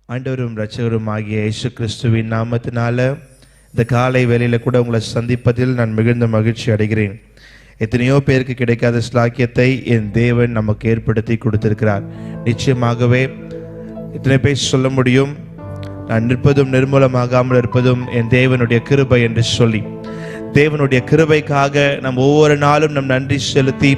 ஆண்டவரும் இரட்சகரும் ஆகிய இயேசு கிறிஸ்துவின் நாமத்தினால இந்த காலை வேளையில கூட உங்களை சந்திப்பதில் நான் மிகுந்த மகிழ்ச்சி அடைகிறேன். எத்தனையோ பேருக்கு கிடைக்காத ஸ்லாக்கியத்தை என் தேவன் நமக்கு ஏற்படுத்தி கொடுத்திருக்கிறார். நிச்சயமாகவே இத்தனை பேர் சொல்ல முடியும், நான் நிற்பதும் நிர்மூலமாகாமல் இருப்பதும் என் தேவனுடைய கிருபை என்று சொல்லி, தேவனுடைய கிருபைக்காக நம் ஒவ்வொரு நாளும் நம் நன்றி செலுத்தி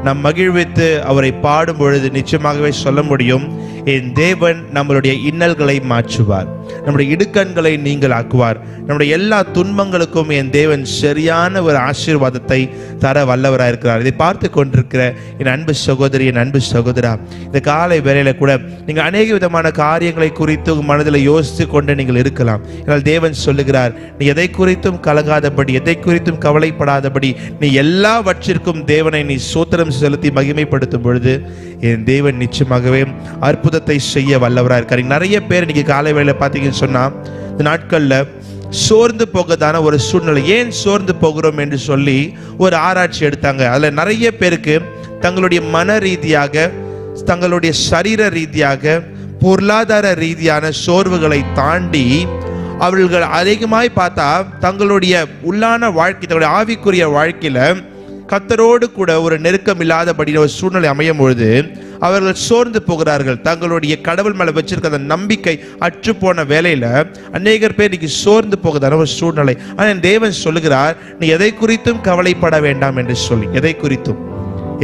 நம் மகிழ்வித்து அவரை பாடும் பொழுது நிச்சயமாகவே சொல்ல முடியும், என் தேவன் நம்மளுடைய இன்னல்களை மாற்றுவார், நம்முடைய இடுக்கண்களை நீங்கள் ஆக்குவார், நம்முடைய எல்லா துன்பங்களுக்கும் என் தேவன் சரியான ஒரு ஆசீர்வாதத்தை தர வல்லவராக இருக்கிறார். இதை பார்த்து கொண்டிருக்கிற என் அன்பு சகோதரி, என் அன்பு சகோதரா, இந்த காலை வேளையில கூட நீங்கள் அநேக விதமான காரியங்களை குறித்து உங்கள் மனதில் யோசித்து கொண்டு நீங்கள் இருக்கலாம். ஆனால் தேவன் சொல்லுகிறார், நீ எதை குறித்தும் கலங்காதபடி, எதை குறித்தும் கவலைப்படாதபடி, நீ எல்லாவற்றிற்கும் தேவனை நீ சோத்திரம் செலுத்தி மகிமைப்படுத்தும் பொழுது என் தேவன் நிச்சயமாகவே அற்புதத்தை செய்ய வல்லவராக இருக்கார். நிறைய பேர் இன்னைக்கு காலை வேளையில பார்த்தீங்கன்னு சொன்னா, இந்த நாட்கள்ல சோர்ந்து போகதான ஒரு சூழ்நிலை. ஏன் சோர்ந்து போகிறோம் என்று சொல்லி ஒரு ஆராய்ச்சி எடுத்தாங்க. அதுல நிறைய பேருக்கு தங்களுடைய மன ரீதியாக, தங்களுடைய சரீர ரீதியாக, பொருளாதார ரீதியான சோர்வுகளை தாண்டி அவர்கள் அதிகமாய் பார்த்தா தங்களுடைய உள்ளான வாழ்க்கை, தங்களுடைய ஆவிக்குரிய வாழ்க்கையில கர்த்தரோடு கூட ஒரு நெருக்கம் இல்லாதபடி ஒரு சூழ்நிலை அமையும் பொழுது அவர்கள் சோர்ந்து போகிறார்கள். தங்களுடைய கடவுள் மேல வச்சிருக்க அந்த நம்பிக்கை அற்று போன வேலையில அநேகர் பேர் இன்னைக்கு சோர்ந்து போகுதான ஒரு சூழ்நிலை. ஆனால் தேவன் சொல்லுகிறார், நீ எதை குறித்தும் கவலைப்பட வேண்டாம் என்று சொல்லி, எதை குறித்தும்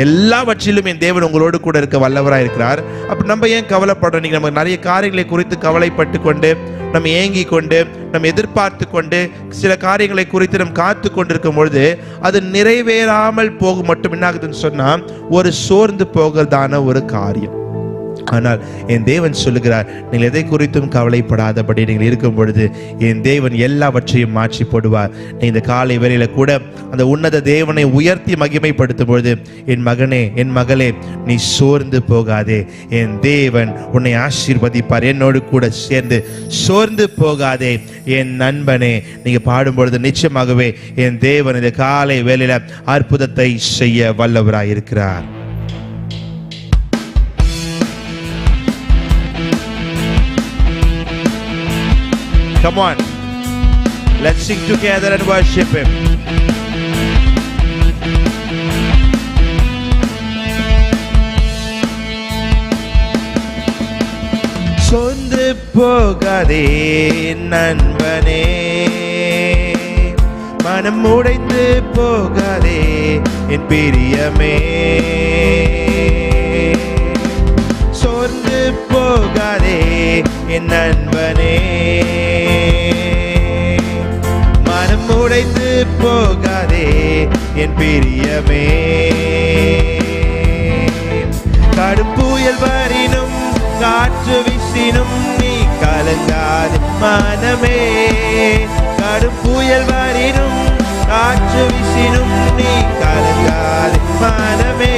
எல்லாவற்றிலும் என் தேவன் உங்களோடு கூட இருக்க வல்லவராக இருக்கிறார். அப்ப நம்ம ஏன் கவலைப்படுறோம்? நீங்க நம்ம நிறைய காரியங்களை குறித்து கவலைப்பட்டு கொண்டு, நம்ம ஏங்கி கொண்டு, நம்ம எதிர்பார்த்து கொண்டு, சில காரியங்களை குறித்து நம்ம காத்து கொண்டிருக்கும் பொழுது அது நிறைவேறாமல் போக மட்டும் என்ன ஆகுதுன்னு சொன்னா ஒரு சோர்ந்து போகிறதான ஒரு காரியம். ஆனால் என் தேவன் சொல்லுகிறார், நீங்கள் எதை குறித்தும் கவலைப்படாதபடி நீங்கள் இருக்கும் பொழுது என் தேவன் எல்லாவற்றையும் மாற்றி போடுவார். நீ இந்த காலை வேளையில கூட அந்த உன்னத தேவனை உயர்த்தி மகிமைப்படுத்தும் பொழுது, என் மகனே, என் மகளே, நீ சோர்ந்து போகாதே, என் தேவன் உன்னை ஆசீர்வதிப்பார். என்னோடு கூட சேர்ந்து சோர்ந்து போகாதே என் நண்பனே. நீங்க பாடும் பொழுது நிச்சயமாகவே என் தேவன் இந்த காலை வேளையில அற்புதத்தை செய்ய வல்லவராய் இருக்கிறார். Come on, let's sing together and worship Him. சோர்ந்து போகாதே நண்பனே, மனம் உடைந்து போகாதே என் பிரியமே, சோர்ந்து போகாதே என் நண்பனே, மனம் உடைந்து போகாதே என் பிரியமே. கடும் புயல் வரினும் காற்று வீசினும் நீ கலங்காதே மனமே, கடும் புயல் வரினும் காற்று வீசினும் நீ கலங்காதே மனமே.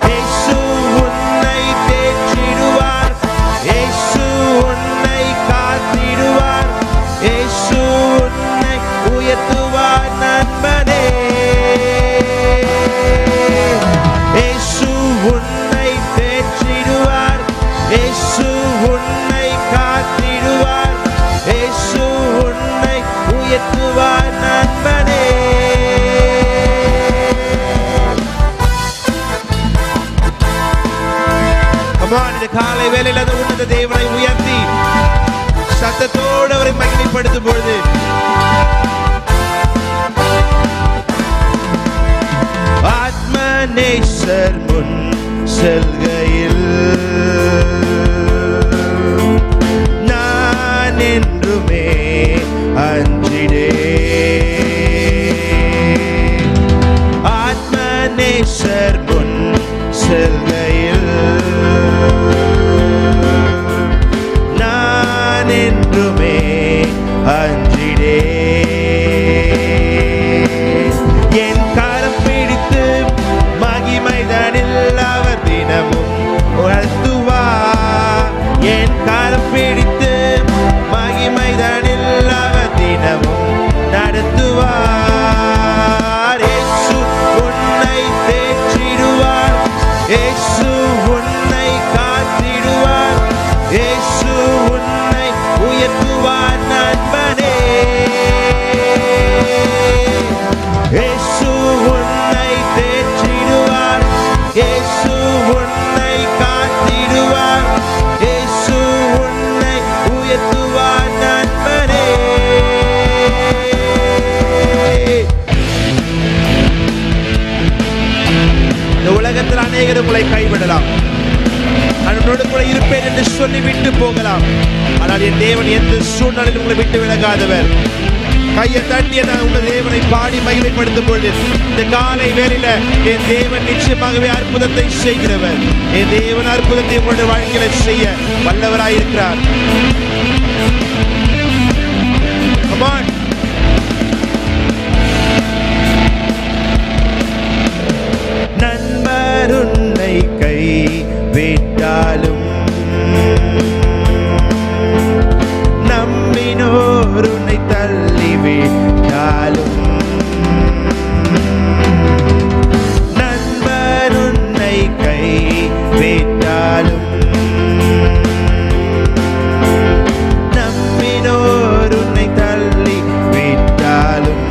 இயேசு உன்னை தேற்றிடுவார், இயேசு உன்னை காத்திடுவார், இயேசு உன்னை உயர்த்துவார் நண்பனே, இயேசு உன்னை தேற்றிடுவார், இயேசு உன்னை காத்திடுவார், இயேசு உன்னை உயர்த்துவார் நண்பனே. இந்த காலை வேளையில் அந்த உன்னத தேவனை உயர்த்தி சத்தத்தோடு அவரை மகிமைப்படுத்தும் பொழுது ஆத்மநேசர் முன் செல்கையில் நான் என்றுமே அஞ்சிடே, ஆத்மநேசர் முன் செல்கையில் நான் என்றுமே அஞ்சிடே, என் கரம் பிடித்து மகிமைதனில் அவர் தினமும் உயர்த்துவார், என் கரம் பிடித்து மகிமைதனில் அவர் தினமும் நடத்துவார். இயேசு உன்னை தேற்றிடுவார், இயேசு உன்னை காத்திடுவார், இயேசு உங்களை விட்டு போகலாம், ஆனால் என் தேவன் எந்த சூழ்நிலையில் உங்களை விட்டு விலகாதவர். கையை தட்டிய உங்கள் தேவனை பாடி மகிமைப்படுத்தும் பொழுது இந்த காலை வேளையில என் தேவன் நிச்சயமாகவே அற்புதத்தை செய்கிறவர். என் தேவன் அற்புதத்தை உங்களுடைய வாழ்க்கையில செய்ய வல்லவராயிருக்கிறார். Come on. நண்பர் உன்னை கை விட்டாலும், நம்பினோர் உன்னை தள்ளிவிட்டாலும், நண்பர் உன்னை கை விட்டாலும், நம்பினோர் உன்னை தள்ளிவிட்டாலும்,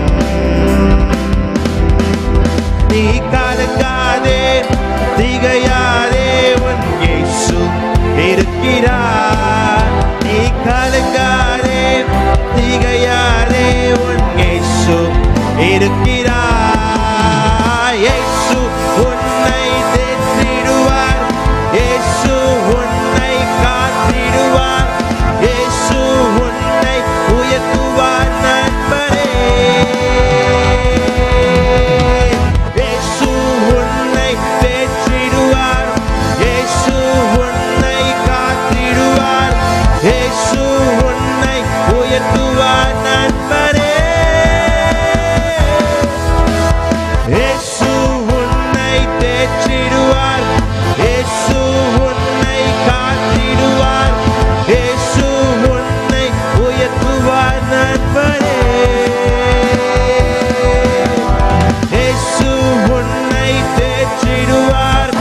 நீ கலங்காதே திகையாதே, உன் இயேசு இருக்கிறார். நீ கலங்காதே திகையாதே, உன் இயேசு இருக்கிறார். இயேசு உன்னை தேற்றிடுவார், இயேசு உன்னை காத்திடுவார், இயேசு உன்னை உயர்த்துவார் நண்பரே. இயேசு உன்னை தேற்றிடுவார், இயேசு உன்னை காத்திடுவார், இயேசு உன்னை உயர்த்துவார் நண்பரே. இயேசு உன்னை தேற்றிடுவார், இயேசு உன்னை காத்திடுவார், இயேசு உன்னை உயர்த்துவார் நண்பரே. இயேசு உன்னை தேற்றிடுவார்,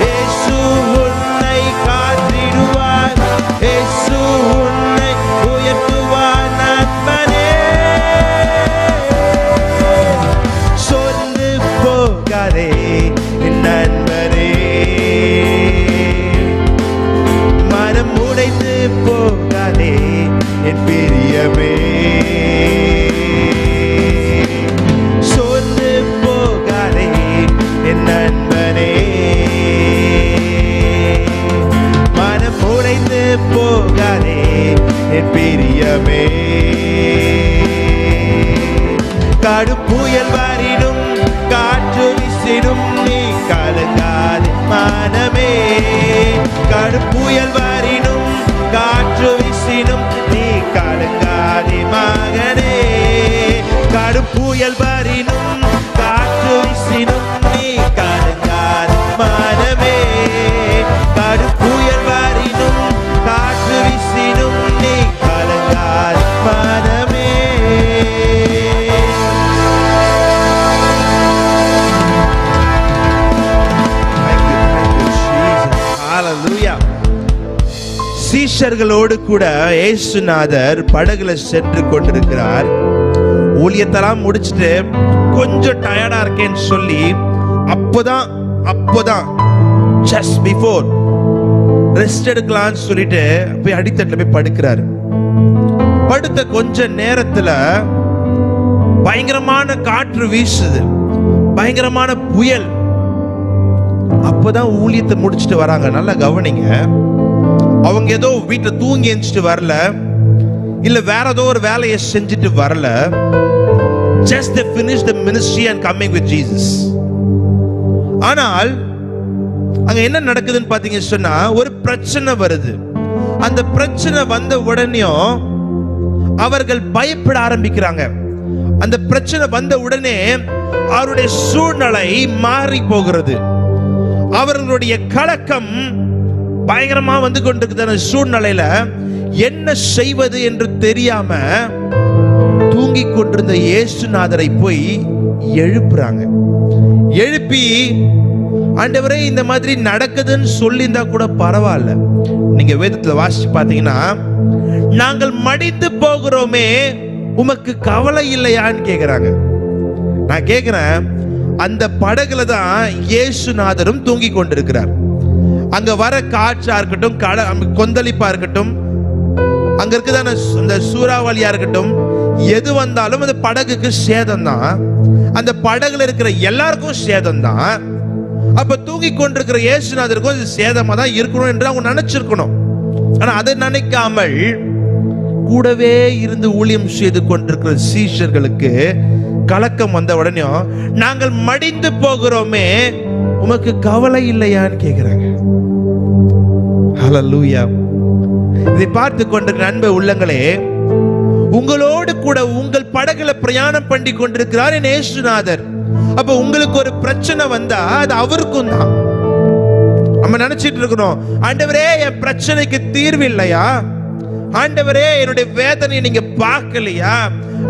இயேசு உன்னை காத்திடுவார், இயேசு உன்னை உயர்த்துவார் நண்பரே. சொந்து போகாதே நண்பரே, மனம் உடைந்து போகாதே என் பிரியமே. சொந்து போகாதே என் நண்பனே, மனம் உடைந்து போகாதே என் பிரியமே. கடும் புயல் வரினும் காற்று வீசிடும், நீ கலங்காதே மனமே. கடும் புயல் வரினும் காற்று வீசினும், நீ கலங்காதே மகனே. கடும் புயல் வரினும் காற்று வீசினும், நீ கலங்காதே மனமே. கடும் புயல் வரினும் காற்று வீசினும், நீ கலங்காதே மனமே. Hallelujah. சீஷர்களோடு கூட இயேசுநாதர் படகுல சென்று கொண்டிருக்கிறார். ஊழியத்தெல்லாம் முடிச்சுட்டு கொஞ்சம் டயர்டா இருக்கேன்னு சொல்லி அப்போதான் just before ரெஸ்ட் எடுக்கலாம்னு சொல்லிட்டு போய் அடித்தட்டுல போய் படுக்கிறாரு. படுத்த கொஞ்ச நேரத்துல பயங்கரமான காற்று வீசுது, பயங்கரமான புயல். அப்பதான் ஊழியத்தை முடிச்சுட்டு வராங்க. நல்லா கவனிங்க, அவங்க ஏதோ வீட்டுல தூங்கி எந்திரிச்சிட்டு வரல, இல்ல வேற ஏதோ ஒரு வேலையை செஞ்சுட்டு வரல. just they finished the ministry and coming with Jesus. ஆனால் அங்க என்ன நடக்குதுன்னு பாத்தீங்க சொன்னா, ஒரு பிரச்சனை வருது. அந்த பிரச்சனை வந்த உடனே அவர்கள் பயப்பட ஆரம்பிக்கிறாங்க. அந்த பிரச்சனை வந்த உடனே அவருடைய சூழ்நிலை மாறி போகிறது. அவர்களுடைய கலக்கம் பயங்கரமா வந்து கொண்டிருக்கிற சூழ்நிலையில என்ன செய்வது என்று தெரியாம தூங்கிக் கொண்டிருந்த இயேசுநாதரை போய் எழுப்புறாங்க. எழுப்பி, ஆண்டவரே இந்த மாதிரி நடக்குதுன்னு சொல்லியிருந்தா கூட பரவாயில்ல, நீங்க வேதத்துல வாசிச்சு பாத்தீங்கன்னா, நாங்கள் மடிந்து போகிறோமே உமக்கு கவலை இல்லையான்னு கேக்குறாங்க. நான் கேக்குறேன், அந்த படகுல தான் இயேசுநாதரும் தூங்கி கொண்டிருக்கிறார். அங்க வர காற்றா இருக்கட்டும், கொந்தளிப்பா இருக்கட்டும், அங்க இருக்குதான அந்த சூறாவளியா இருக்கட்டும், எது வந்தாலும் அந்த படகுக்கு சேதம் தான். அந்த படகுல இருக்கிற எல்லாருக்கும் சேதம் தான். அப்ப தூங்கி கொண்டிருக்கிற இயேசுநாதருக்கும் இது சேதமா தான் இருக்கணும் என்று அவங்க நினைச்சிருக்கணும். ஆனா அதை நினைக்காமல் கூடவே இருந்து ஊழியம் செய்து கொண்டிருக்கிற சீஷர்களுக்கு கலக்கம் வந்த உடனே, நாங்கள் மடிந்து போகிறோமே, உமக்கு கவலை இல்லையான்னு கேட்கிறாங்க. ஹல்லேலூயா. இதை பார்த்து கொண்டிருக்கிற அன்பு உள்ளங்களே, உங்களோடு கூட உங்கள் படகுல பிரயாணம் பண்ணி கொண்டிருக்கிறார் என் இயேசுநாதர். அப்ப உங்களுக்கு ஒரு பிரச்சனை வந்தா அது அவருக்கும் தான். நம்ம நினைச்சிட்டு இருக்கிறோம், ஆண்டவரே என் பிரச்சனைக்கு தீர்வு இல்லையா, ஆண்டவரே என்னுடைய வேதனையை நீங்க பார்க்கலையா,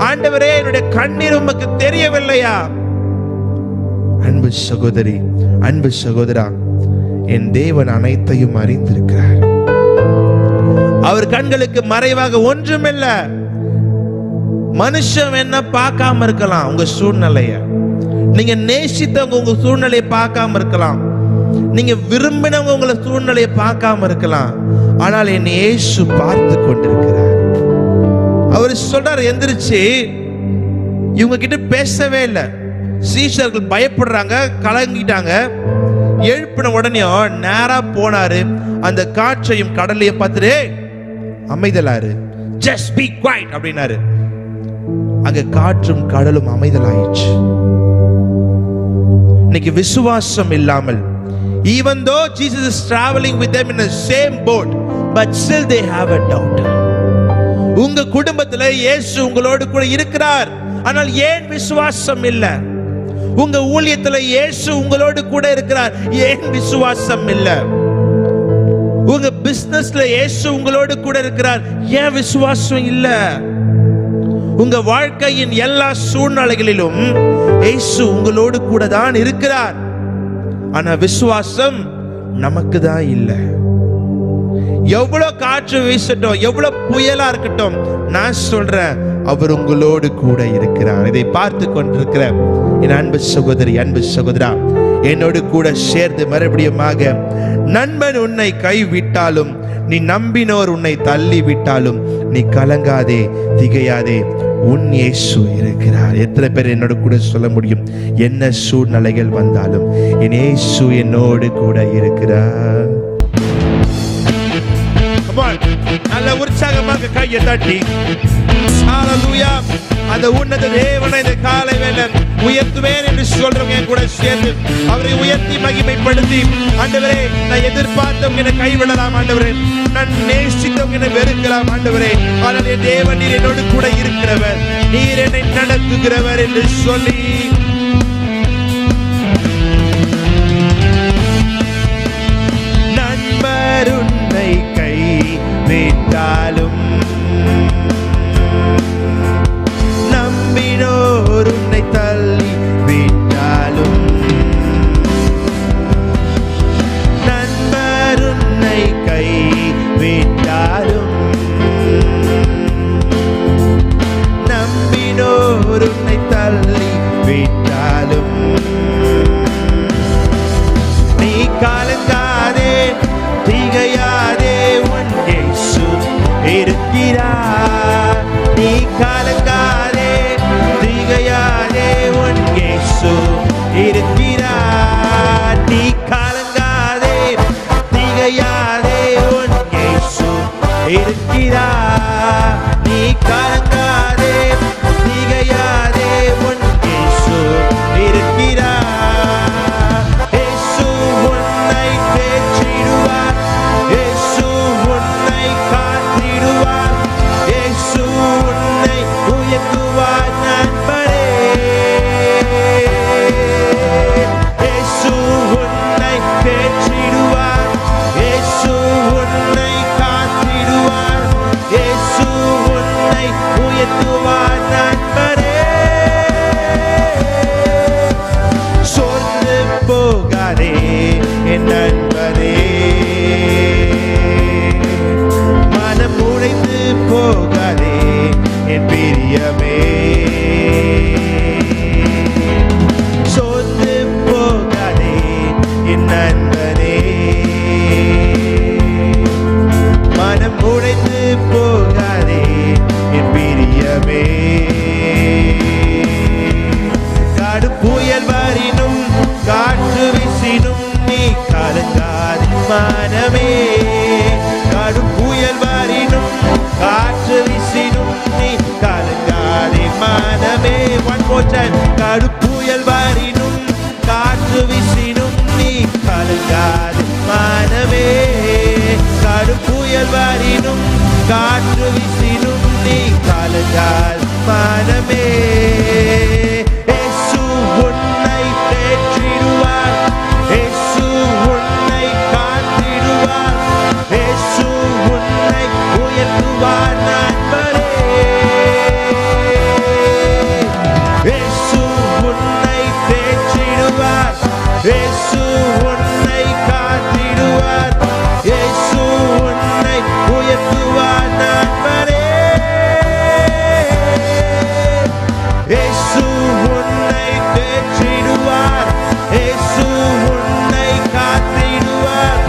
ஆண்டவரே என்னுடைய கண்ணீர் உமக்கு தெரியவில்லையா? அன்பு சகோதரி, அன்பு சகோதரா, என் தேவன் அனைத்தையும் அறிந்திருக்கிறார். அவர் கண்களுக்கு மறைவாக ஒன்றுமில்ல. மனுஷன் என்ன பார்க்காம இருக்கலாம், உங்க சூழ்நிலைய நீங்க நேசித்தவங்க உங்க சூழ்நிலையை பார்க்காம இருக்கலாம், நீங்க விரும்பினவங்க உங்களை சூழ்நிலையை பார்க்காம இருக்கலாம். ஆனால் என் இயேசு பார்த்து கொண்டிருக்கிறார். அவர் சொல்றார், எந்திரிச்சு. இவங்க கிட்ட பேசவே இல்லை. சீஷர்கள் பயப்படுறாங்க, கலங்கிட்டாங்க. எழுப்பின உடனே நேரா போனாரு, அந்த காற்றையும் கடலையும் பார்த்துட்டு அமைதலாரு, ஜஸ்ட் பீ குவைட் அப்படின்னாரு. அங்க காற்றும் கடலும் அமைதலாயிடுச்சு. இன்னைக்கு விசுவாசம் இல்லாமல், even though Jesus is traveling with them in the same boat, but still they have a doubt. உங்க குடும்பத்துல இயேசு உங்களோடு கூட இருக்கிறார், ஆனால் ஏன் விசுவாசம் இல்ல? உங்க ஊழியத்துல இயேசு உங்களோடு கூட இருக்கிறார், ஏன் விசுவாசம் இல்ல? உங்க பிசினஸ்ல இயேசு உங்களோடு கூட இருக்கிறார், ஏன் விசுவாசம் இல்ல? உங்க வாழ்க்கையின் எல்லா சூழ்நிலைகளிலும் இயேசு உங்களோடு கூட தான் இருக்கிறார், ஆனா விசுவாசம் நமக்கு தான் இல்ல. எவ்வளவு காற்று வீசட்டும், எவ்வளவு புயலா இருக்கட்டும், நான் சொல்றேன், அவர் உங்களோடு கூட இருக்கிறார். இதை பார்த்து கொண்டிருக்கிற என் அன்பு சகோதரி, அன்பு சகோதரா, என்னோடு கூட சேர்ந்து மறுபடியுமாக, நண்பன் உன்னை கைவிட்டாலும், நீ நம்பினோர் உன்னை தள்ளி விட்டாலும், நீ கலங்காதே, திகையாதே, உன் இயேசு இருக்கிறார். எத்தனை பேர் என்னோட கூட சொல்ல முடியும், என்ன சூழ்நிலைகள் வந்தாலும் என் இயேசு என்னோடு கூட இருக்கிறார்? நல்ல உற்சாகமாக கையை தட்டி ஹல்லேலூயா, அந்த உன்னத தேவனை இந்த காலை வேளை உயர்த்துவேன் என்று சொல்றவங்க என் கூட சேர்ந்து அவரை உயர்த்தி மகிமைப்படுத்தி, ஆண்டவரே நான் எதிர்பார்த்தவங்க என்னை கைவிடலாம், ஆண்டவரே நான் நேசித்தவங்க என்னை வெறுக்கலாம், ஆண்டவரே ஆனால் என் தேவன் நீர் என்னோடு கூட இருக்கிறவர், நீர் என்னை நடத்துகிறவர் என்று சொல்லி நண்பர் உன்னை கைவிட்டாலும், நம்பினோர் உன்னை தள்ளி விட்டாலும், நண்பர் உன்னை கைவிட்டாலும், நம்பினோர் உன்னை தள்ளி விட்டாலும், நீ கலங்காதே, திகையாதே, உன் இயேசு இருக்கிறார். நீ கலங்காதே, திகையாதே, உன் இயேசு இருக்கிறார். நீ கலங்காதே, திகையாதே, உன் இயேசு இருக்கிறார். நீ கலங்காதே, திகையாதே, உன் இயேசு இருக்கிறார். இயேசு உன்னை தேற்றிடுவார், இயேசு உன்னை காத்திடுவார், இயேசு உன்னை உயர்த்துவார் நண்பரே. இயேசு உன்னை தேற்றிடுவார், இயேசு உன்னை காத்திடுவார், இயேசு உன்னை காற்று வீசினும் நீ கலங்கால் மனமே. இயேசு உன்னை தேற்றிடுவார், இயேசு உன்னை காத்திடுவார், இயேசு உன்னை உயர்த்துவார் நண்பரே. இயேசு உன்னை தேற்றிடுவார், இயேசு உன்னை காத்திடுவார், இயேசு உன்னை உயர்த்துவார் நண்பரே. இயேசு உன்னை தேற்றிடுவார், இயேசு உன்னை காத்திடுவார்,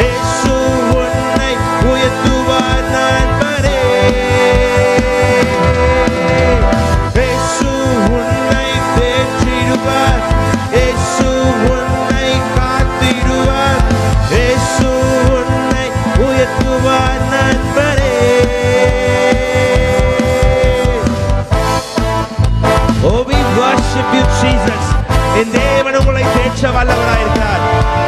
இயேசு உன்னை உயர்த்துவார் நண்பரே. இயேசு உன்னை தேற்றிடுவார், இயேசு உன்னை காத்திடுவார், இயேசு உன்னை உயர்த்துவார் நண்பரே. Oh, we worship you, Jesus. என் தேவன் உங்களை தேற்ற வல்லவராயிருக்கிறார்.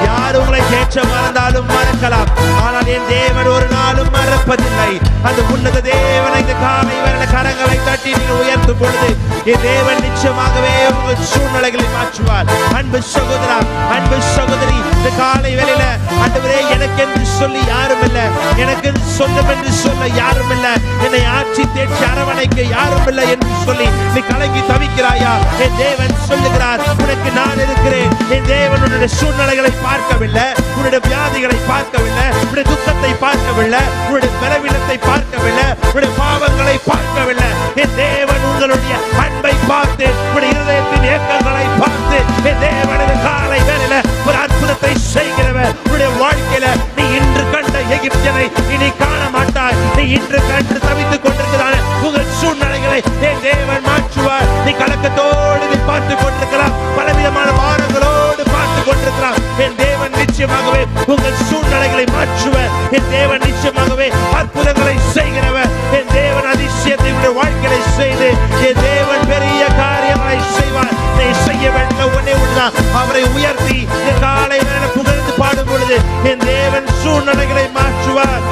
யார் உங்களை தேற்ற மறந்தாலும் மறக்கலாம், ஆனால் என் தேவன் ஒரு நாளும் மறப்பதில்லை. அந்த உன்னத தேவனை இந்த காலை வேளையில கரங்களை தட்டி நீங்கள் உயர்த்தும் பொழுது என் தேவன் நிச்சயமாகவே உங்கள் சூழ்நிலைகளை மாற்றுவார். அன்பு சகோதரா, அன்பு சகோதரி, இந்த காலை வேளையில ஆண்டவரே எனக்கு என்று சொல்லி யாரும் இல்லை, எனக்கு சொந்தம் என்று சொல்ல யாரும் இல்லை, என்னை ஆட்சி தேற்றி அரவணைக்க யாரும் இல்லை என்று சொல்லி நீ கலங்கி தவிக்கிறாயா? என் தேவன் சொல்லுகிறார், உனக்கு நான் இருக்கிறேன். என் தேவன் உன்னுடைய சூழ்நிலைகளை பார்க்கவில்லை, உன்னுடைய வியாதிகளை பார்க்கவில்லை, உன்னுடைய துக்கத்தை பார்க்கவில்லை, உன்னுடைய பலவீனத்தை பார்க்கவில்லை, உன்னுடைய பாவங்களை பார்க்கவில்லை. என் தேவன் உங்களுடைய அன்பை பார்த்து, உன்னுடைய இருதயத்தின் ஏக்கங்களை பார்த்து, என் தேவன் இந்த காலை வேளையில ஒரு அற்புதத்தை செய்கிறவர். உன்னுடைய வாழ்க்கையில நீ இன்று கண்ட எகிப்தியனை இனி காண மாட்டாய். நீ இன்று கண்டு தவித்துக் கொண்டிருக்கிறான உங்கள் சூழ்நிலைகளை என் தேவன் மாற்றுவார். நீ கலக்கத்தோடு நீ பார்த்துக் கொண்டிருக்கலாம், பலவிதமான வாரங்களோடு பார்த்துக் கொண்டிருக்கலாம். என் தேவன் நிச்சயமாகவே உங்கள் சூழ்நிலைகளை மாற்றுவர். என் தேவன் நிச்சயமாகவே அற்புதங்களை செய்கிறவர். என் தேவன் அதிசயத்தை உடைய வாழ்க்கையை செய்து என் தேவன் பெரிய காரியங்களை செய்வார். நீ செய்ய வேண்டிய ஒன்னே ஒன்றுதான், அவரை உயர்த்தி இந்த காலை வேளை புகழ்ந்து பாடும் பொழுது என் தேவன் சூழ்நிலைகளை மாற்றுவார்.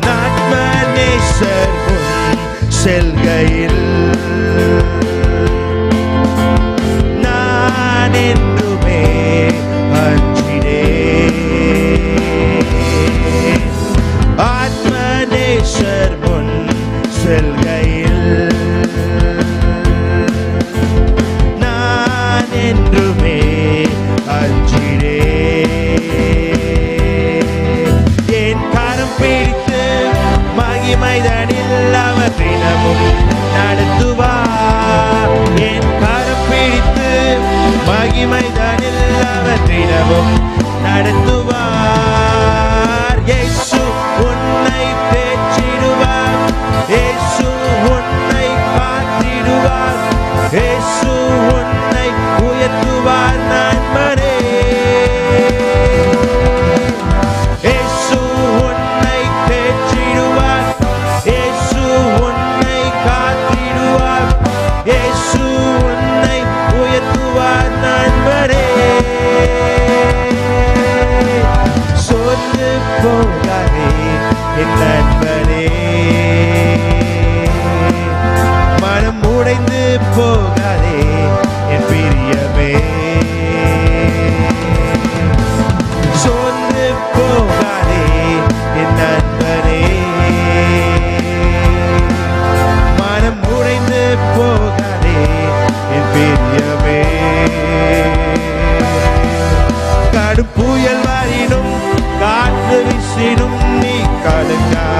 நாட்மனேசர் முன் செல்கையில் நான் என்றுமே அஞ்சினேன். ஆத்மநேசர் முன் செல்கையில் நான் என்றுமே அஞ்சினேன். என் கரம் பிடித்து மகிமைதனில் அவர் தினமும் நடத்துவார். என் கரம் பிடித்து மகிமைதனில் அவர் தினமும் நடத்துவார். இயேசு உன்னை தேற்றிடுவார், இயேசு உன்னை காத்திடுவார், இயேசு உன்னை உயர்த்துவார் நண்பரே. இயேசு உன்னை தேற்றிடுவார், இயேசு உன்னை காத்திடுவார், இயேசு உன்னை உயர்த்துவார் நண்பரே. சொந்து போகாதே என் நண்பனே, மனம் உடைந்து போகாதே என் பிரியமே. சொந்து போகாதே என் நண்பனே, மனம் உடைந்து போகாதே என் பிரியமே. கடும் புயல் வரினும் காற்று வீசினும் நீ கலங்காதே.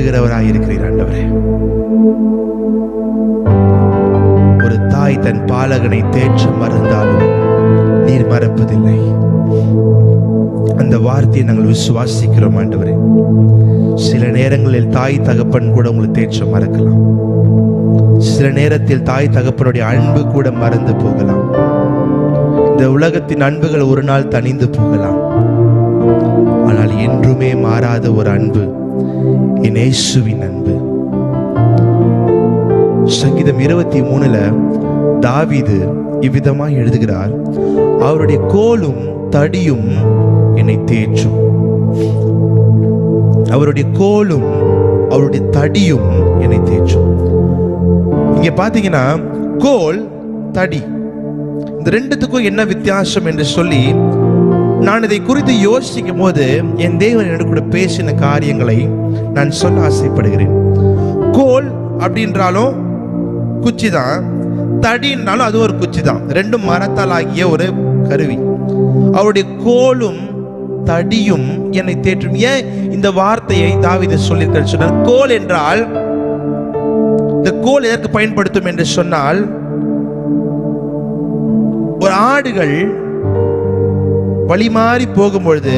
தேற்றுகிறவராய் இருக்கிறீர் ஆண்டவரே. ஒரு தாய் தன் பாலகனை தேற்ற மறந்தாலும் நீர் மறப்பதில்லை. அந்த வார்த்தையை நாங்கள் விசுவாசிக்கிறோம் ஆண்டவரே. சில நேரங்களில் தாய் தகப்பன் கூட உங்களை தேற்ற மறக்கலாம். சில நேரத்தில் தாய் தகப்பனுடைய அன்பு கூட மறந்து போகலாம். இந்த உலகத்தின் அன்புகள் ஒரு நாள் தணிந்து போகலாம். ஆனால் என்றுமே மாறாத ஒரு அன்பு என் இயேசுவின் அன்பு. சங்கீதம் 23 தாவீது இவ்விதமாய் எழுதுகிறார், அவருடைய கோலும் தடியும் என்னை தேற்றும். அவருடைய கோலும் அவருடைய தடியும் என்னை தேற்றும். இங்க பாத்தீங்கன்னா கோல் தடி, இந்த ரெண்டுத்துக்கும் என்ன வித்தியாசம் என்று சொல்லி நான் இதை குறித்து யோசிக்கும் போது என் தேவன் என்னோட கூட பேசின காரியங்களை நான் சொல்ல ஆசைப்படுகிறேன். கோல் அப்படின்றாலும் குச்சி தான், தடினாலும் அது ஒரு குச்சி தான். ரெண்டும் மரத்தால் ஆகிய ஒரு கருவி. அவருடைய கோலும் தடியும் என்னை தேற்றும். ஏன் இந்த வார்த்தையை தாவீது சொல்லியிருக்கார் சொன்னால், கோல் என்றால் இந்த கோல் எதற்கு பயன்படுத்தும் என்று சொன்னால், ஒரு ஆடுகள் வழி மாறி போகும்பொழுது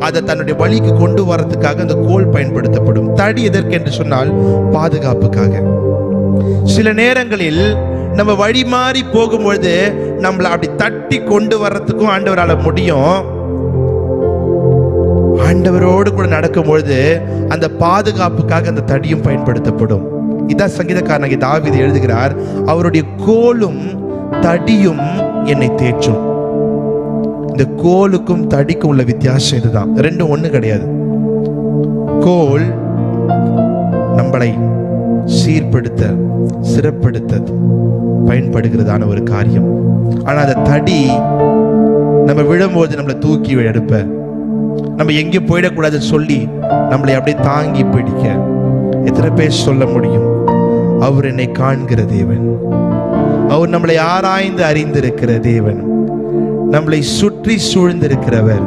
அதை தன்னுடைய வழிக்கு கொண்டு வரதுக்காக அந்த கோல் பயன்படுத்தப்படும். தடி எதற்கு என்று சொன்னால் பாதுகாப்புக்காக. சில நேரங்களில் நம்ம வழி மாறி போகும்பொழுது நம்மளை அப்படி தட்டி கொண்டு வர்றதுக்கும் ஆண்டவரால முடியும். ஆண்டவரோடு கூட நடக்கும் பொழுது அந்த பாதுகாப்புக்காக அந்த தடியும் பயன்படுத்தப்படும். இதான் சங்கீதக்காரனாகிய தாவீது எழுதுகிறார், அவருடைய கோலும் தடியும் என்னை தேற்றும். இந்த கோலுக்கும் தடிக்கும் உள்ள வித்தியாசம் இதுதான். ரெண்டும் ஒண்ணு கிடையாது. கோல் நம்மளை சீர்படுத்த சிறப்படுத்த பயன்படுகிறதான ஒரு காரியம். ஆனா அந்த தடி நம்ம விழும்போது நம்மளை தூக்கி எடுப்ப, நம்ம எங்கேயும் போயிடக்கூடாது சொல்லி நம்மளை அப்படியே தாங்கி பிடிக்க. எத்தனை பேர் சொல்ல முடியும், அவர் என்னை காண்கிற தேவன், அவர் நம்மளை ஆராய்ந்து அறிந்திருக்கிற தேவன், நம்மளை சுற்றி சூழ்ந்திருக்கிறவர்,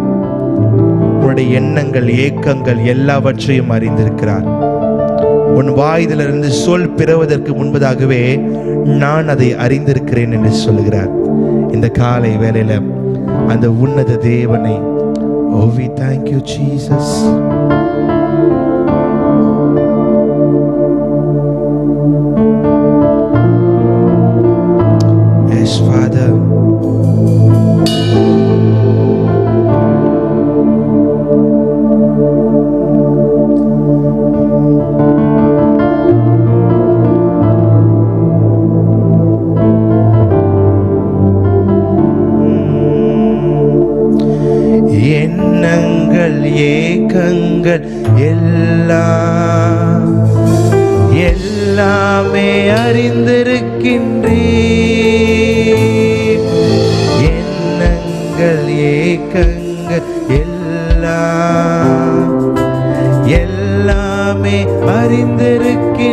உன்னுடைய எண்ணங்கள் ஏக்கங்கள் எல்லாவற்றையும் அறிந்திருக்கிறார். உன் வாயிலிருந்து சொல் பிறவதற்கு முன்பதாகவே நான் அதை அறிந்திருக்கிறேன் என்று சொல்லுகிறார். இந்த காலை வேளையில அந்த உன்னத தேவனை, oh we thank you Jesus. Yes Father. எண்ணங்கள் ஏக்கங்கள் எல்லாமே அறிந்திருக்கின்றீர். எண்ணங்கள் ஏக்கங்கள் எல்லாமே அறிந்திருக்கின்றீர்.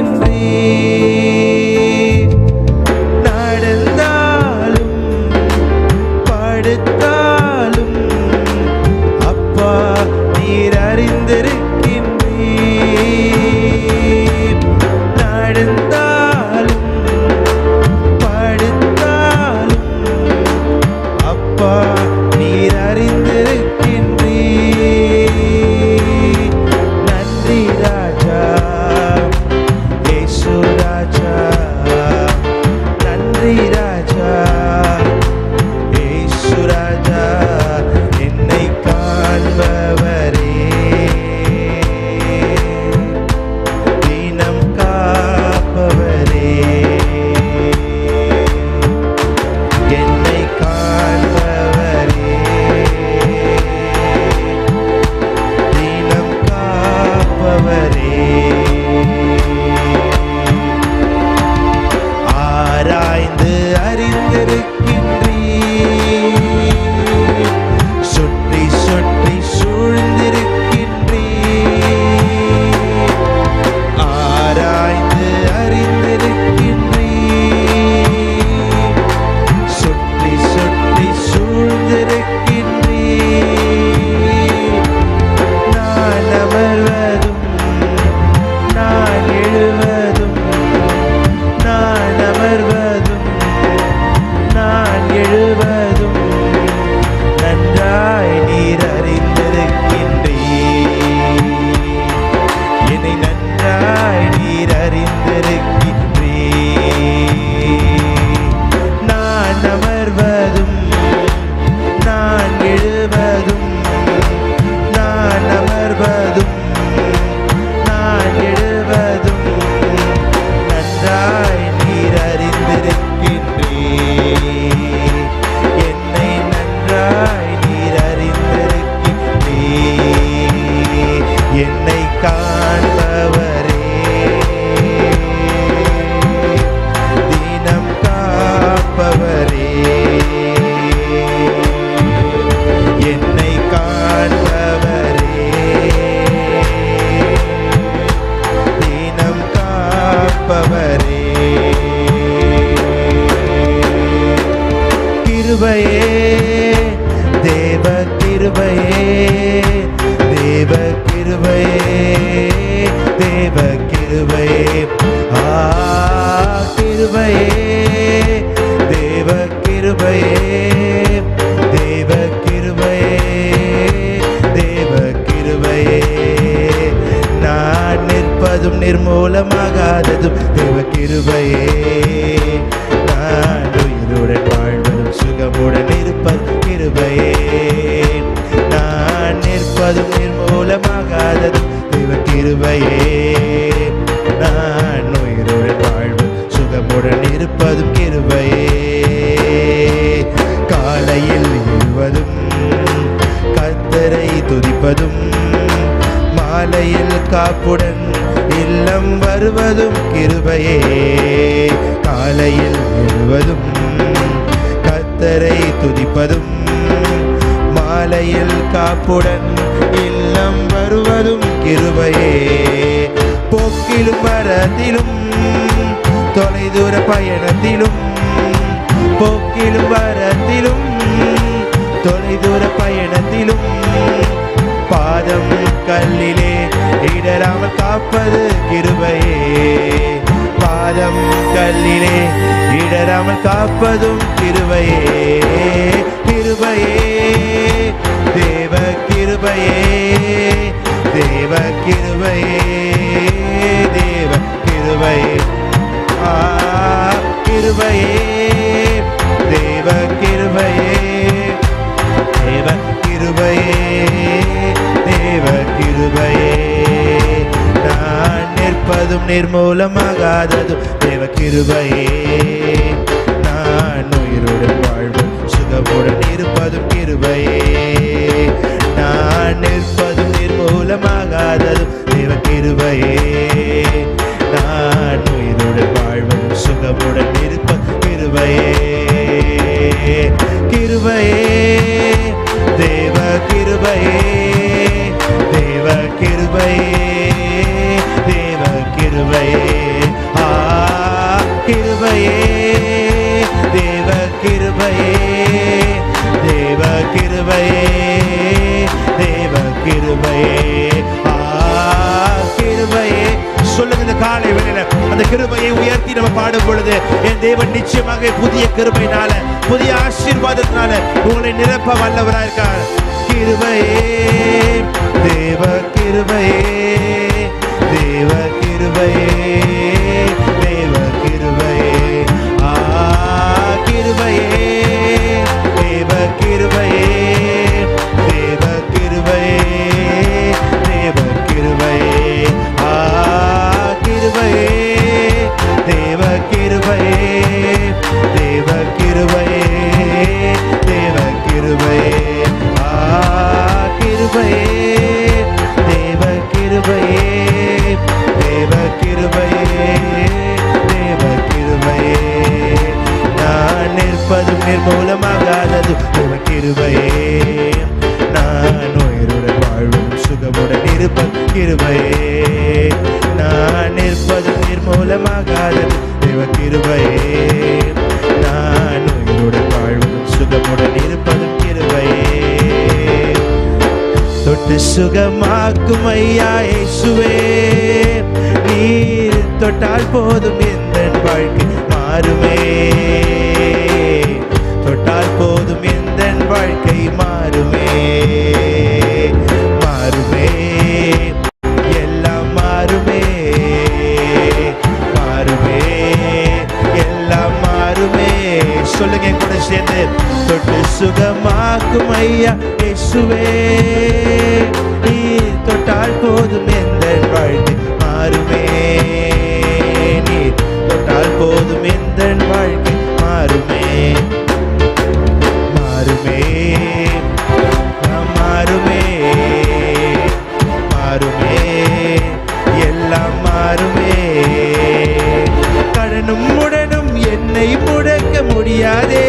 நடந்தாலும் படுத்தாலும் அப்பா நீர் அறிந்திருக்கின்றீர். நடந்தாலும் படுத்தாலும் அப்பா நீர் அறிந்திருக்கின்றீர். நன்றி ராஜா, இயேசு ராஜா. மூலமாகாததும் தேவ கிருபையே. நான் உயிருடன் வாழ்வதும் சுகமுடன் இருப்பதும் கிருபையே. நான் நிற்பதும் நிர்மூலமாகாததும் தேவ கிருபையே. நான் உயிருடன் வாழ்வதும் சுகமுடன் இருப்பதும் கிருபையே. காலையில் எழுவதும் கர்த்தரை துதிப்பதும் மாலையில் காப்புடன் இல்லம் வருவதும் கிருபையே. காலையில் எழுவதும் கர்த்தரை துதிப்பதும் மாலையில் காப்புடன் இல்லம் வருவதும் கிருபையே. போக்கிலும் வரத்திலும் தொலைதூர பயணத்திலும் போக்கிலும் வரத்திலும் தொலைதூர பயணத்திலும் பாதம் கல்லிலே இடராமல் காப்பது கிருபையே. பாதம் கல்லிலே இடராமல் காப்பதும் கிருபையே. கிருபையே தேவ கிருபையே. தேவ கிருபையே. தேவ கிருபையே. கிருபையே தேவ கிருபையே. தேவ கிருபையே. தேவ கிருபையே. நான் நிற்பதும் நிர்மூலமாகாததும் தேவ கிருபையே. நான் உயிருடன் வாழ்வும் சுகமுடன் இருப்பதும் கிருபையே. நான் நிற்பதும் நிர்மூலமாகாததும் தேவ கிருபையே. நான் உயிருடன் வாழ்வும் சுகமுடன் இருப்பதும் கிருபையே. கிருபையே தேவ கிருபையே. தேவ கிருபையே. தேவ கிருபையே. கிருபையே தேவ கிருபையே. தேவ கிருபையே. தேவ கிருபையே. கிருபையே. சொல்லுங்க இந்த காலை வேளையில அந்த கிருபையை உயர்த்தி நம்ம பாடும் பொழுது என் தேவன் நிச்சயமாக புதிய கிருபையினால புதிய ஆசீர்வாதத்தினால உங்களை நிரப்ப வல்லவராக இருக்கார். கிருபையே தேவ கிருபையே. தேவ கிருபையே. தேவ கிருபையே. கிருபையே தேவ கிருபையே. தேவ கிருபையே. தேவ கிருபையே. கிருபையே தேவ கிருபையே. தேவ கிருபையே. தேவ கிருபையே. கிருபையே தேவ கிருபையே. தேவ கிருபையே. தேவ கிருபையே. நான் நிற்பதும் நிர்மூலமாகாததும் தேவ கிருபையே. நான் உயிருடன் வாழ்வும் சுகமுடன் இருப்பதும் கிருபையே. நான் நிற்பதும் நிர்மூலமாகாததும் தேவ கிருபையே. நான் உயிருடன் வாழ்வும் சுகமுடன் இருப்பதும் கிருபையே. தொட்டு சுகமாக்கும் ஐயா இயேசுவே. நீர் தொட்டால் போதும் எந்த வாழ்க்கை மாறுமே. தொட்டால் போதும் எந்த வாழ்க்கை மாறுமே. மாறுமே எல்லாம் மாறுமே. மாறுமே எல்லாம் மாறுமே. சொல்லுங்க கூட சேர்ந்து தொட்டு சுகமாக்கும் ஐயா இயேசுவே. நீ தொட்டால் போதும் எந்த வாழ்க்கை மாறுமே. நீ தொட்டால் போதும் எந்த வாழ்க்கை மாறுமே. மாறுமே மாறுமே. மாறுமே எல்லாம் மாறுமே. கடனும் உடனும் என்னை முடக்க முடியாதே.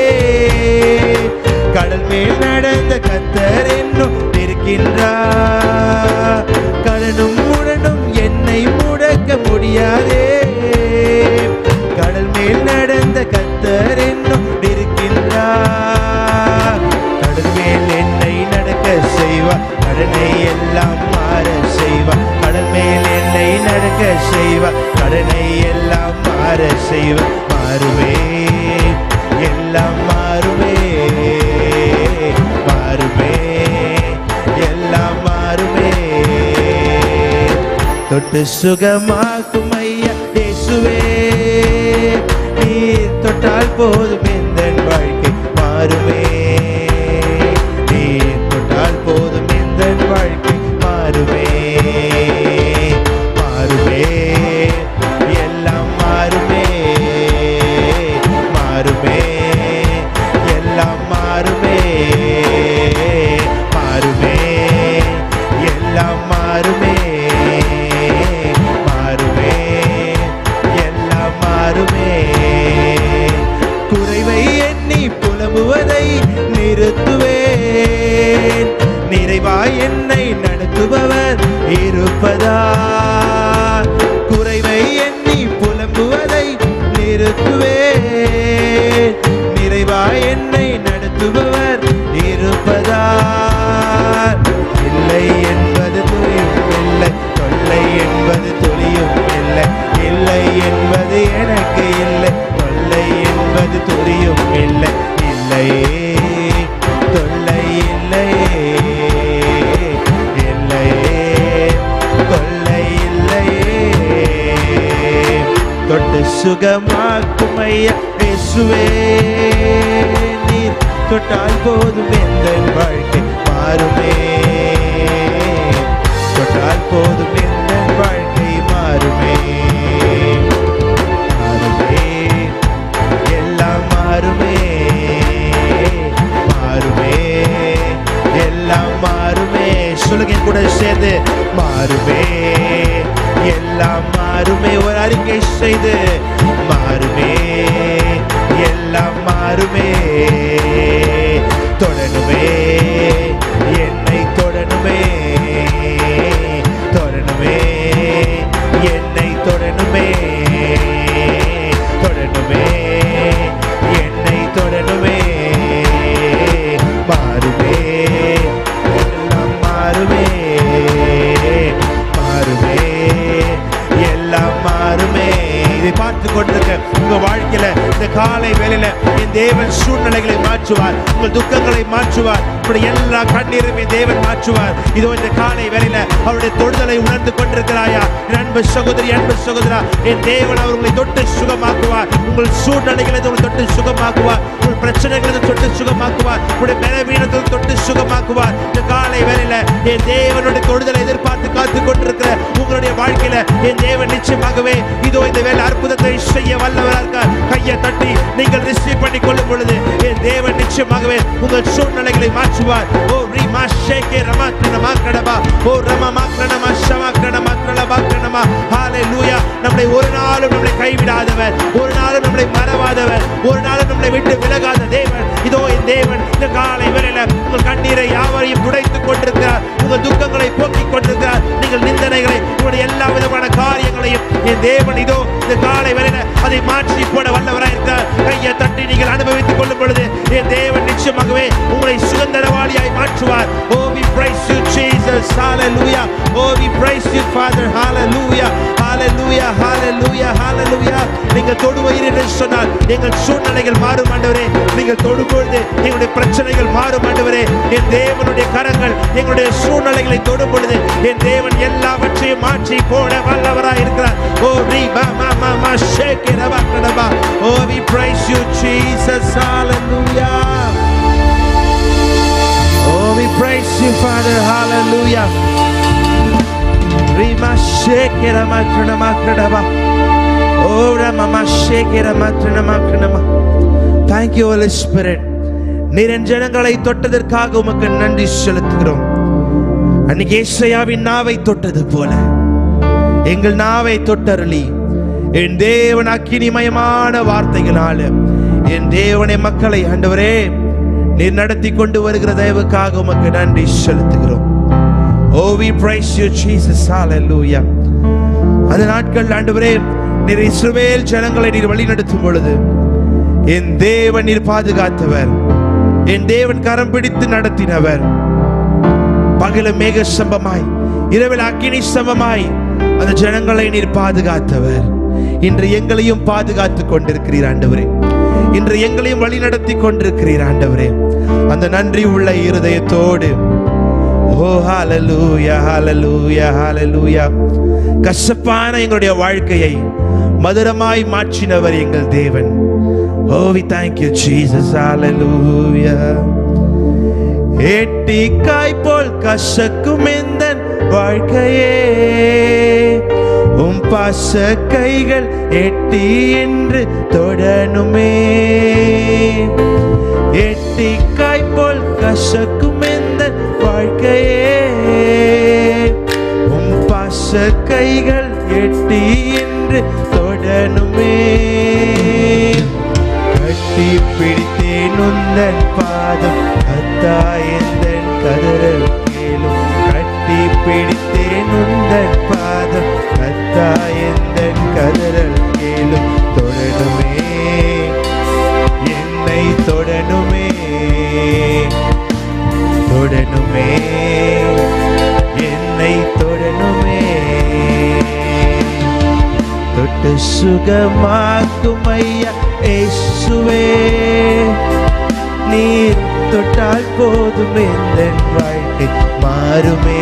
கடல் மேல் நடந்த கர்த்தர் என்னும் இருக்கின்றார். கடனும் உடனும் என்னை முடக்க முடியாதே. கடல் மேல் நடந்த கர்த்தர் என்னும் இருக்கின்றார். கடல் மேல் என்னை நடக்க செய்வார். கடனை எல்லாம் மாற செய்வார். கடல் மேல் என்னை நடக்க செய்வார். கடனை எல்லாம் மாற செய்வார். மாறுவே எல்லாம் மாறுவே. மாறுமே எல்லாம் மாறுமே. தொட்டு சுகமாக்கும் ஐயா என்னை நடத்துபவர் இருப்பதால் குறைவை எண்ணி புலம்புவதை நிறுத்துவேன். நிறைவாய் என்னை நடத்துபவர் இருப்பதால் இல்லை என்பது துளியும் இல்லை, தொல்லை என்பது துளியும் இல்லை, இல்லை என்பது எனக்கு இல்லை, தொல்லை என்பது துளியும் இல்லை, இல்லையே தொல்லை இல்லையே, இல்லையே தொல்லை இல்லையே. தொட்டு சுகமாக்கும் ஐயா இயேசுவே, நீர் தொட்டால் போதும் எந்த வாழ்க்கை மாறுமே, தொட்டால் போதும் எந்த வாழ்க்கை மாறுமே, மாறுமே எல்லாம் மாறுமே, மாறுமே எல்லாம் மாறுமே. சொல்லுங்க கூட சேர்ந்து, மாறுமே எல்லாம் மாறுமே. ஒரு அறிக்கை செய்து, மாறுமே எல்லாம் மாறுமே. தொடணுமே என்னை தொடணுமே, தொடணுமே என்னை தொடணுமே, தொடணுமே என்னை தொடணுமே. மாறுமே எல்லாம் மாறுமே, மாறுமே எல்லாம் மாறுமே. இதை பார்த்து கொண்டிருக்க உங்க வாழ்க்கையில இந்த காலை வேளையில என் தேவன் சூழ்நிலைகளை மாற்றுவார், உங்கள் துக்கங்களை மாற்றுவார், இப்படி எல்லா கண்ணீருமே தேவன் மாற்றுவார். இதோ இந்த காலை வேளையில அவருடைய தொடுதலை உணர்ந்து கொண்டிருக்கிறாயா அன்பு சகோதரி, அன்பு சகோதரா? என் தேவன் அவர்களை தொட்டு சுகமாக்குவார், உங்கள் சூழ்நிலைகளை தொட்டு சுகமாக்குவார், உங்கள் பிரச்சனைகளை தொட்டு சுகமாக்குவார், உங்களுடைய பலவீனத்தை தொட்டு சுகமாக்குவார். இந்த காலை வேளையில என் தேவனுடைய தொடுதலை எதிர்பார்த்து காத்து கொண்டிருக்கிற உங்களுடைய வாழ்க்கையில என் தேவன் நிச்சயமாகவே இதோ இந்த வேலை அற்புதத்தை செய்ய வல்லவராக இருக்கார். கையை தட்டி நீங்கள் ரிசீவ் பண்ணி கொள்ளும் பொழுது என் தேவன் நிச்சயமாகவே உங்கள் சூழ்நிலைகளை மாற்றுவார். ஓ ரீமா ஷேகே ரமா கிரணமா கடபா, ஓ ரமா மாக்ரணமா ஷமா கிரணமா கிரணமா கிரணமா. ஹalleluya. நம்மை ஒரு நாளும் நம்மை கைவிடாதவர், ஒரு நாளும் நம்மை மறவாதவர், ஒரு நாளும் நம்மை விட்டு விலகாத தேவன். இதோ என் தேவன் இந்த காலை வேளையில உங்கள் கண்ணீரை யாவரையும் துடைத்துக் கொண்டிருக்கிறார், உங்கள் துக்கங்களை போக்கிக் கொண்டிருக்கிறார். நீங்கள் நிந்தனைகளை, உங்களுடைய எல்லா விதமான காரியங்களையும் என் தேவன் இதோ இந்த காலை வேளையில அதை மாற்றி போட வல்லவராய் இருக்கிறார். கையை தட்டி நீங்கள் அனுபவித்துக் கொள்ளும் பொழுது என் தேவன் நிச்சயமாகவே உங்களை சுதந்திரவாளியாய் மாற்றுவார். Oh, we praise you Jesus, hallelujah. Oh, we praise you Father, hallelujah, hallelujah, hallelujah, hallelujah. நீங்கள் தொடுவீர் என்று சொன்னால் எங்கள் சூழ்நிலைகள் மாறும் ஆண்டவரே. நீங்கள் தொடும்பொழுது எங்களுடைய பிரச்சனைகள் மாறும் ஆண்டவரே. என் தேவனுடைய கரங்கள் எங்களுடைய சூழ்நிலைகளை தொடும் பொழுது என் தேவன் எல்லாவற்றையும் மாற்றி போட வல்லவராய் இருக்கிறார். Oh, riba mama ma shake raba kadaba. Oh, we praise you Jesus, hallelujah. Oh, we praise you Father, hallelujah. Rima shake rama kadaba. Oh, rama shake rama kadaba. Thank you Holy Spirit. நீர் என் ஜனங்களை தொட்டதற்காக உமக்கு நன்றி செலுத்துகிறோம். அன்னைக்கு ஏசாயாவின் நாவை தொட்டது போல எங்கள் நாவை தொட்டருளி என் தேவன் அக்கினிமயமான வார்த்தைகளால என் தேவனை மக்களை ஆண்டவரே நீர் நடத்தி கொண்டு வருகிற தயவுக்காக உமக்கு நன்றி செலுத்துகிறோம். Oh, we praise you Jesus, hallelujah. அந்த நாட்கள் ஆண்டவரே நீர் இஸ்ரவேல் ஜனங்களை நீர் வழி நடத்தும் பொழுது என் தேவன் நீர் பாதுகாத்தவர், என் தேவன் கரம் பிடித்து நடத்தினவர். பகலும் மேக சம்பமாய், இரவில் அக்கினி சம்பமாய் அந்த ஜனங்களை நீர் பாதுகாத்தவர். இன்று எங்களையும் பாதுகாத்துக் கொண்டிருக்கிறீர் ஆண்டவரே. இன்று எங்களையும் வழி நடத்தி கொண்டிருக்கிறீர் ஆண்டவரே. அந்த நன்றி உள்ள இருதயத்தோடு ஓ ஹalleluya, hallelujah, hallelujah. கசப்பான எங்களுடைய வாழ்க்கையை மதுரமாய் மாற்றினவர் எங்கள் தேவன். Oh, we thank you Jesus, hallelujah. எட்டிக்காய் போல் கசக்கும் எந்தன் வாழ்க்கையே உம் பாச கைகள் எட்டி என்று தொடணுமே. எட்டிக்காய் போல் கசக்கும் எந்தன் வாழ்க்கையே உம் பாச கைகள் எட்டி என்று தொடணுமே. கட்டி பிடித்தேன் உந்தன் பாதம், அத்தா எந்தன் கதறல் கேளும். பிடித்தேன் உந்தன் பாதம் கத்தா எந்தன் கதறல் கேளும் தொடருமே என்னை தொடனுமே தொடனுமே என்னை தொடனுமே தொட்டு சுகமாக்கும் ஐயா இயேசுவே நீர் தொட்டால் போதும் எந்தன் வாழ்க்கை மாறுமே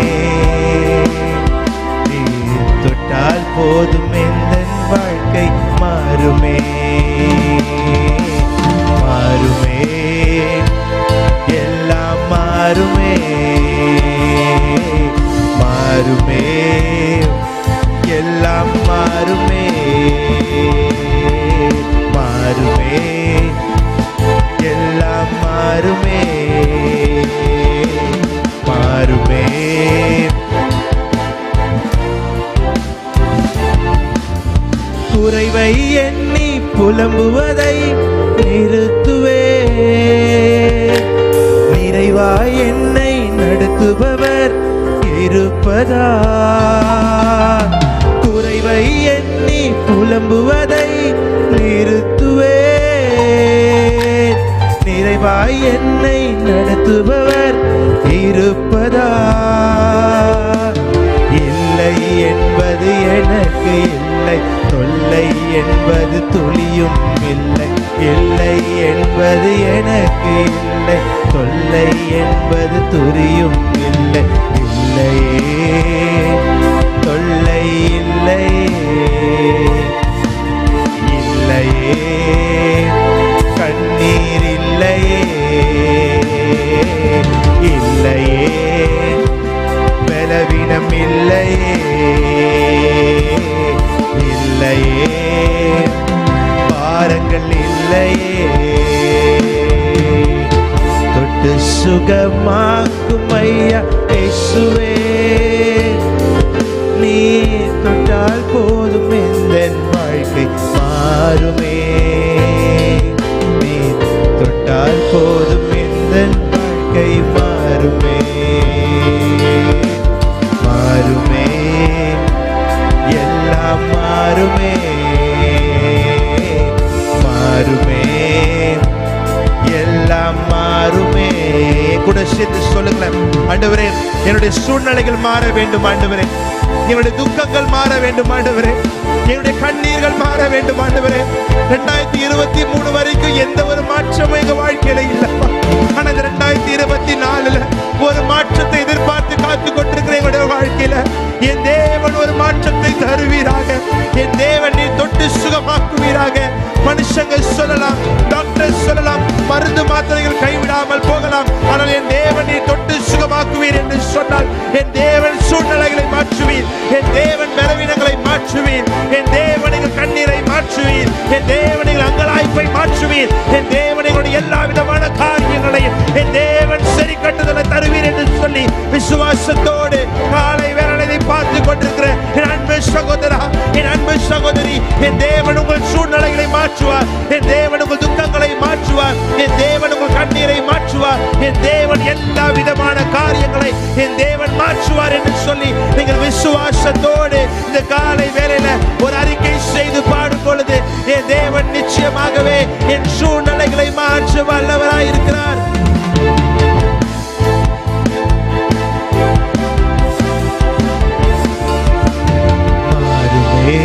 நீர் தொட்டால் போதும் எந்தன் வாழ்க்கை மாறுமே மாறுமே எல்லாம் மாறுமே மாறுமே எல்லாம் மாறுமே மாறுமே எல்லாம் மாறுமே மாறுமே குறைவை எண்ணி புலம்புவதை நிறுத்துவே நிறைவாய் என்னை நடத்துபவர் இருப்பதா குறைவை எண்ணி புலம்புவதை நிறுத்துவே நிறைவாய் என்னை நடத்துபவர் இருப்பதா இல்லை என்பது எனக்கு இல்லை தொல்லை என்பது துளியும் இல்லை இல்லை என்பது எனக்கு இல்லை தொல்லை என்பது துளியும் இல்லை இல்லையே தொல்லை இல்லையே இல்லையே கண்ணீர் இல்லையே இல்லையே பலவீனம் இல்லையே இல்லையே பாரங்கள் இல்லையே தொட்டு சுகமாக்கும் ஐயா இயேசுவே நீ தொட்டால் போதும் எந்தன் வாழ்க்கை மாறுமே நீ தொட்டால் போதும் எந்தன் வாழ்க்கை மாறுமே மாறுமே எல்லாம் மாறுமே மாறுமே எல்லாம் மாறுமே கூட சேர்த்து சொல்லுங்களேன் ஆண்டவரே என்னுடைய சூழ்நிலைகள் மாற வேண்டும் ஆண்டவரே என்னுடைய துக்கங்கள் மாற வேண்டும் ஆண்டவரே என்னுடைய கண்ணீர்கள் மாற வேண்டும் ஆண்டவரே 2023 வரைக்கும் எந்த ஒரு மாற்றமும் எங்க வாழ்க்கையில இல்லை ஆனா 2024 ஒரு மாற்றத்தை எதிர்பார்த்து காத்து கொண்டிருக்கிற எங்களுடைய வாழ்க்கையில என் தேவன் ஒரு மாற்றத்தை தருவீராக என் தேவன் நீ தொட்டு சுகமாக்குவீராக மனுஷங்க சொல்லலாம் டாக்டர் சொல்லலாம் மருந்து மாத்திரைகள் கைவிடாமல் போகலாம் ஆனால் என் தேவன் நீ தொட்டு சுகமாக்குவீர் என்று சொன்னால் என் தேவன் சூழ்நிலைகளை மாற்றுவீர் என் தேவன் பலவீனங்களை மாற்றுவீர் என் தேவனின் கண்ணீரை மாற்றுவீர் என் தேவனின் அங்கலாய்ப்பை மாற்றுவீர் என் தேவனினுடைய எல்லா விதமான காரியங்களையும் என் தேவன் சரி கட்டுதலை தருவீர் என்று சொல்லி விசுவாசத்தோடு காலை வேளையை பார்த்து கொண்டிருக்கிற என் அன்பு சகோதரா என் அன்பு சகோதரி என் தேவன் உங்கள் சூழ்நிலைகளை மாற்றுவார் என் தேவன் உங்கள் துக்கங்களை மாற்றுவார் என் தேவன் உங்கள் கண்ணீரை மாற்றுவார் என் தேவன் எல்லா விதமான காரியங்களை என் தேவன் மாற்றுவார் என்று சொல்லி நீங்கள் விசுவாசத்தோடு இந்த காலை வேளையில ஒரு அறிக்கை செய்து பாடும் பொழுது என் தேவன் நிச்சயமாகவே என் சூழ்நிலைகளை மாற்ற வல்லவராய் இருக்கிறார். மாறுமே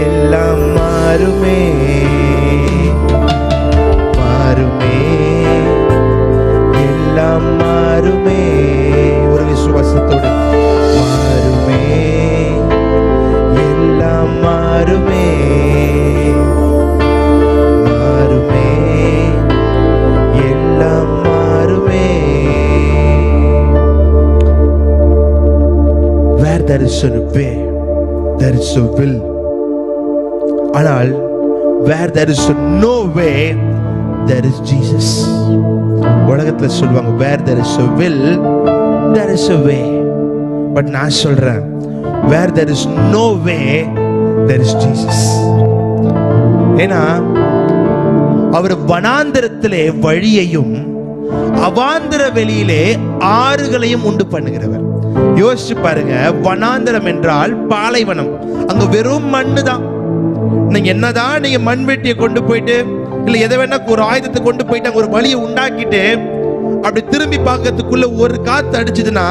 எல்லாம் மாறுமே மாறுமே எல்லாம் மாறுமே ஒரு விசுவாசத்தோடு மாறுமே எல்லாம் மாறுமே மாறுமே எல்லாம் மாறுமே. Where there is a way, there is a will. ஆனால் where there is no way, there is Jesus. உலகத்துல சொல்லுவாங்க where there is a will, there is a way. But நான் சொல்றேன் where there is no way, there is Jesus. ஏன்னா அவர் வனாந்திரத்திலே வழியையும் அவாந்திர வெளியிலே ஆறுகளையும் உண்டு பண்ணுகிறவர். யோசிச்சு பாருங்க, வனாந்தரம் என்றால் பாலைவனம், அங்க வெறும் மண்ணு தான். நீங்க என்னதான் நீங்க மண் வெட்டியை கொண்டு போயிட்டு இல்ல எதை வேணா ஒரு ஆயுதத்தை கொண்டு போயிட்டு அங்க ஒரு வழியை உண்டாக்கிட்டு அப்படி திரும்பி பார்க்கறதுக்குள்ள ஒரு காத்து அடிச்சதுன்னா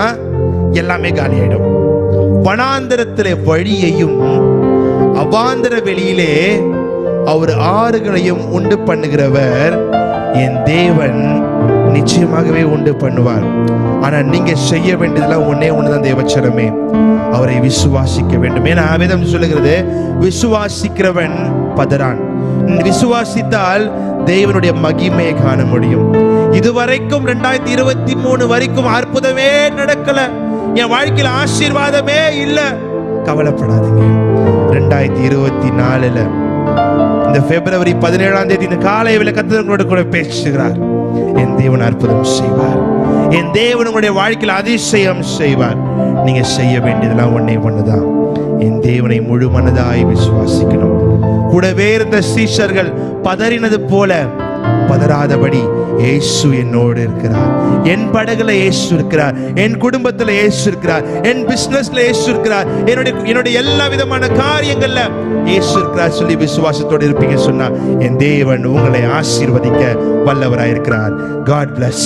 எல்லாமே காலி ஆயிடும். வனாந்தரத்திலே வழியையும் அவாந்தர வெளியிலே அவர் ஆறுகளையும் உண்டு பண்ணுகிறவர் என் தேவன் நிச்சயமாகவே உண்டு பண்ணுவார். ஆனா நீங்க செய்ய வேண்டியதெல்லாம் ஒன்னே ஒண்ணுதான் தேவச்சனமே, அவரை விசுவாசிக்க வேண்டும். ஏன்னா வேதம் சொல்லுகிறது, விசுவாசிக்கிறவன் பதறான். விசுவாசித்தால் தேவனுடைய மகிமையை காண முடியும். இதுவரைக்கும் 2023 வரைக்கும் அற்புதமே நடக்கல, என் வாழ்க்கையில் ஆசீர்வாதமே இல்ல, கவலைப்படாதீங்க. 2024 இந்த பிப்ரவரி 17ஆம் தேதி இந்த காலை வேளை கர்த்தரோடு கூட பேசுகிறார். என் தேவன் அற்புதம் செய்வார், என் தேவன் உங்களுடைய வாழ்க்கையில் அதிசயம் செய்வார். நீங்க செய்ய வேண்டியதெல்லாம் ஒன்னே ஒண்ணுதான், என் தேவனை முழு மனதாய் விசுவாசிக்கணும். கூடவே இருந்த சீஷர்கள் பதறினது போல பதறாதபடி இயேசு என்னோடு இருக்கிறார், என் படகுல இயேசு இருக்கிறார், என் குடும்பத்துல இயேசு இருக்கிறார், என் பிசினஸ்ல இயேசு இருக்கிறார், என்னுடைய எல்லா விதமான காரியங்கள்ல இயேசு இருக்கிறார் சொல்லி விசுவாசத்தோடு இருப்பீங்க சொன்னா என் தேவன் உங்களை ஆசீர்வதிக்க வல்லவராயிருக்கிறார். God bless.